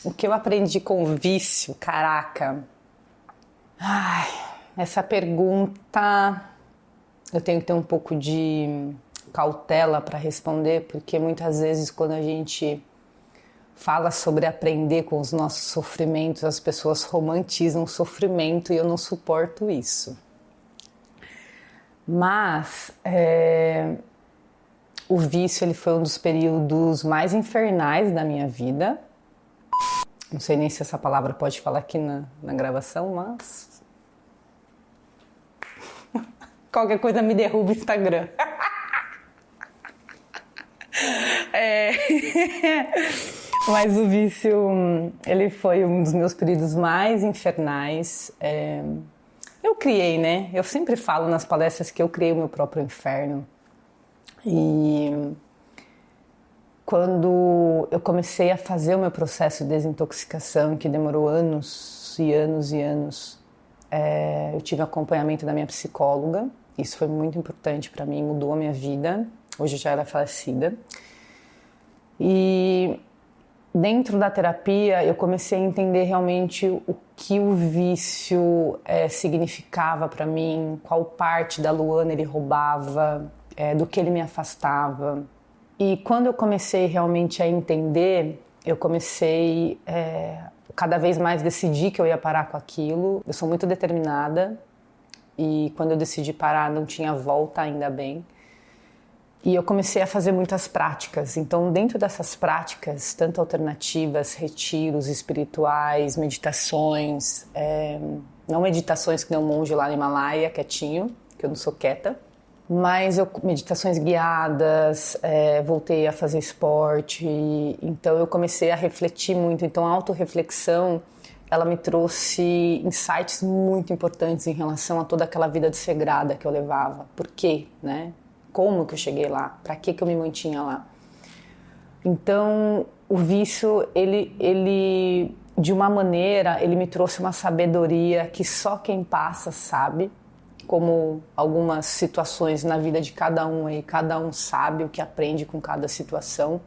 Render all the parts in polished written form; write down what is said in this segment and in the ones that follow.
O que eu aprendi com o vício, caraca. Ai, essa pergunta eu tenho que ter um pouco de cautela para responder, porque muitas vezes quando a gente fala sobre aprender com os nossos sofrimentos, as pessoas romantizam o sofrimento e eu não suporto isso. Mas o vício ele foi um dos períodos mais infernais da minha vida. Não sei nem se essa palavra pode falar aqui na gravação, mas... Qualquer coisa me derruba o Instagram. Mas o vício, ele foi um dos meus períodos mais infernais. Eu criei, né? Eu sempre falo nas palestras que eu criei o meu próprio inferno. E quando eu comecei a fazer o meu processo de desintoxicação, que demorou anos e anos e anos, eu tive acompanhamento da minha psicóloga. Isso foi muito importante para mim, mudou a minha vida. Hoje já era falecida. E dentro da terapia eu comecei a entender realmente o que o vício significava para mim, qual parte da Luana ele roubava, do que ele me afastava. E quando eu comecei realmente a entender, eu comecei cada vez mais decidir que eu ia parar com aquilo. Eu sou muito determinada e quando eu decidi parar não tinha volta, ainda bem. E eu comecei a fazer muitas práticas. Então, dentro dessas práticas, tanto alternativas, retiros espirituais, meditações, não meditações que nem um monge lá no Himalaia, quietinho, que eu não sou quieta, mas meditações guiadas, voltei a fazer esporte, então eu comecei a refletir muito. Então a autorreflexão, ela me trouxe insights muito importantes em relação a toda aquela vida desregrada que eu levava. Por quê, né? Como que eu cheguei lá? Para que eu me mantinha lá? Então o vício, ele de uma maneira, ele me trouxe uma sabedoria que só quem passa sabe. Como algumas situações na vida de cada um aí, cada um sabe o que aprende com cada situação.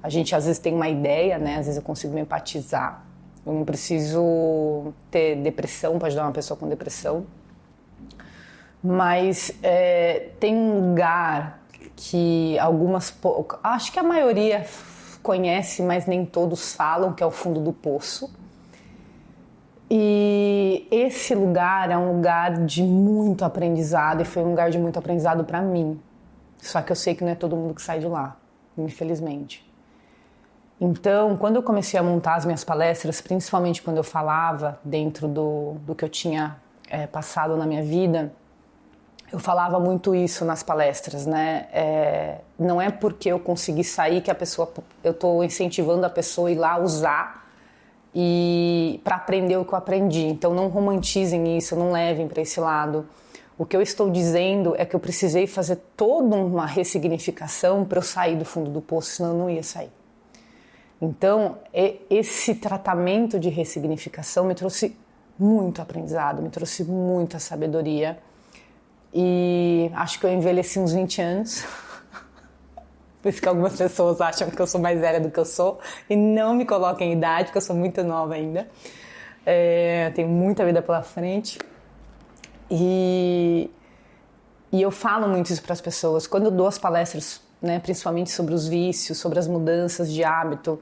A gente às vezes tem uma ideia, né? Às vezes eu consigo me empatizar. Eu não preciso ter depressão para ajudar uma pessoa com depressão. Mas tem um lugar que acho que a maioria conhece, mas nem todos falam, que é o fundo do poço. E esse lugar é um lugar de muito aprendizado e foi um lugar de muito aprendizado para mim. Só que eu sei que não é todo mundo que sai de lá, infelizmente. Então, quando eu comecei a montar as minhas palestras, principalmente quando eu falava dentro do que eu tinha passado na minha vida, eu falava muito isso nas palestras, né? Não é porque eu consegui sair que eu estou incentivando a pessoa a ir lá usar e para aprender o que eu aprendi. Então não romantizem isso, não levem para esse lado. O que eu estou dizendo é que eu precisei fazer toda uma ressignificação para eu sair do fundo do poço, senão eu não ia sair. Então esse tratamento de ressignificação me trouxe muito aprendizado, me trouxe muita sabedoria e acho que eu envelheci uns 20 anos. Por isso que algumas pessoas acham que eu sou mais velha do que eu sou e não me coloquem em idade, porque eu sou muito nova ainda. Tenho muita vida pela frente. E eu falo muito isso para as pessoas. Quando eu dou as palestras, né, principalmente sobre os vícios, sobre as mudanças de hábito,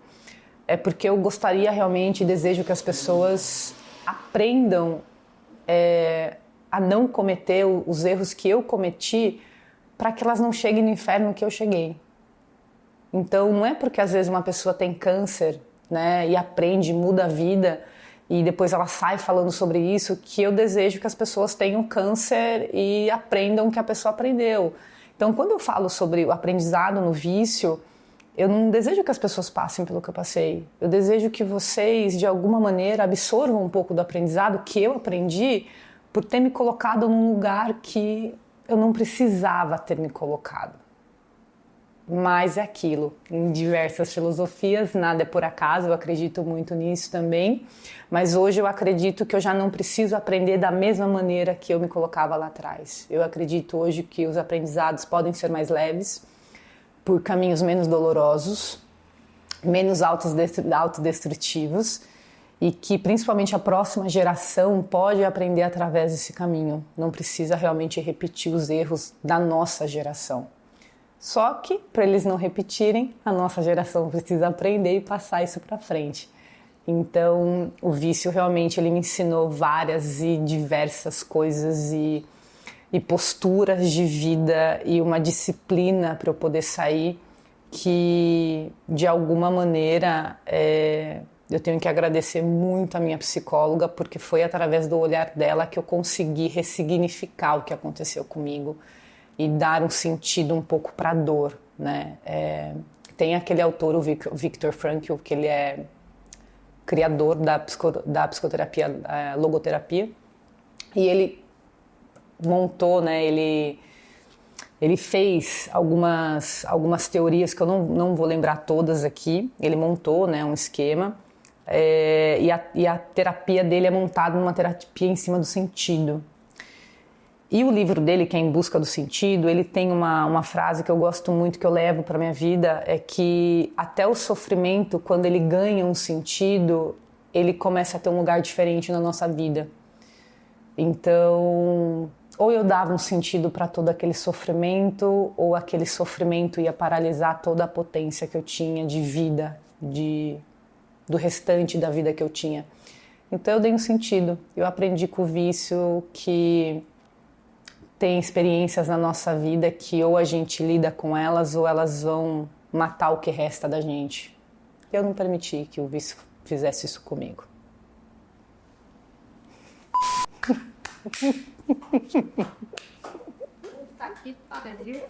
é porque eu gostaria realmente e desejo que as pessoas aprendam a não cometer os erros que eu cometi para que elas não cheguem no inferno que eu cheguei. Então não é porque às vezes uma pessoa tem câncer, né, e aprende, muda a vida e depois ela sai falando sobre isso que eu desejo que as pessoas tenham câncer e aprendam o que a pessoa aprendeu. Então quando eu falo sobre o aprendizado no vício, eu não desejo que as pessoas passem pelo que eu passei. Eu desejo que vocês de alguma maneira absorvam um pouco do aprendizado que eu aprendi por ter me colocado num lugar que eu não precisava ter me colocado. Mas é aquilo, em diversas filosofias, nada é por acaso, eu acredito muito nisso também, mas hoje eu acredito que eu já não preciso aprender da mesma maneira que eu me colocava lá atrás. Eu acredito hoje que os aprendizados podem ser mais leves, por caminhos menos dolorosos, menos autodestrutivos e que principalmente a próxima geração pode aprender através desse caminho. Não precisa realmente repetir os erros da nossa geração. Só que, para eles não repetirem, a nossa geração precisa aprender e passar isso para frente. Então, o vício realmente ele me ensinou várias e diversas coisas e posturas de vida e uma disciplina para eu poder sair que, de alguma maneira, eu tenho que agradecer muito a minha psicóloga, porque foi através do olhar dela que eu consegui ressignificar o que aconteceu comigo e dar um sentido um pouco para a dor, né? Tem aquele autor, o Viktor Frankl, que ele é criador da psicoterapia, logoterapia, e ele montou, né? Ele fez algumas teorias que eu não vou lembrar todas aqui. Ele montou, né, um esquema e a terapia dele é montada numa terapia em cima do sentido. E o livro dele, que é Em Busca do Sentido, ele tem uma frase que eu gosto muito, que eu levo para minha vida, é que até o sofrimento, quando ele ganha um sentido, ele começa a ter um lugar diferente na nossa vida. Então, ou eu dava um sentido para todo aquele sofrimento, ou aquele sofrimento ia paralisar toda a potência que eu tinha de vida, do restante da vida que eu tinha. Então eu dei um sentido. Eu aprendi com o vício que tem experiências na nossa vida que ou a gente lida com elas ou elas vão matar o que resta da gente. Eu não permiti que o vício fizesse isso comigo. Tá aqui, pariu.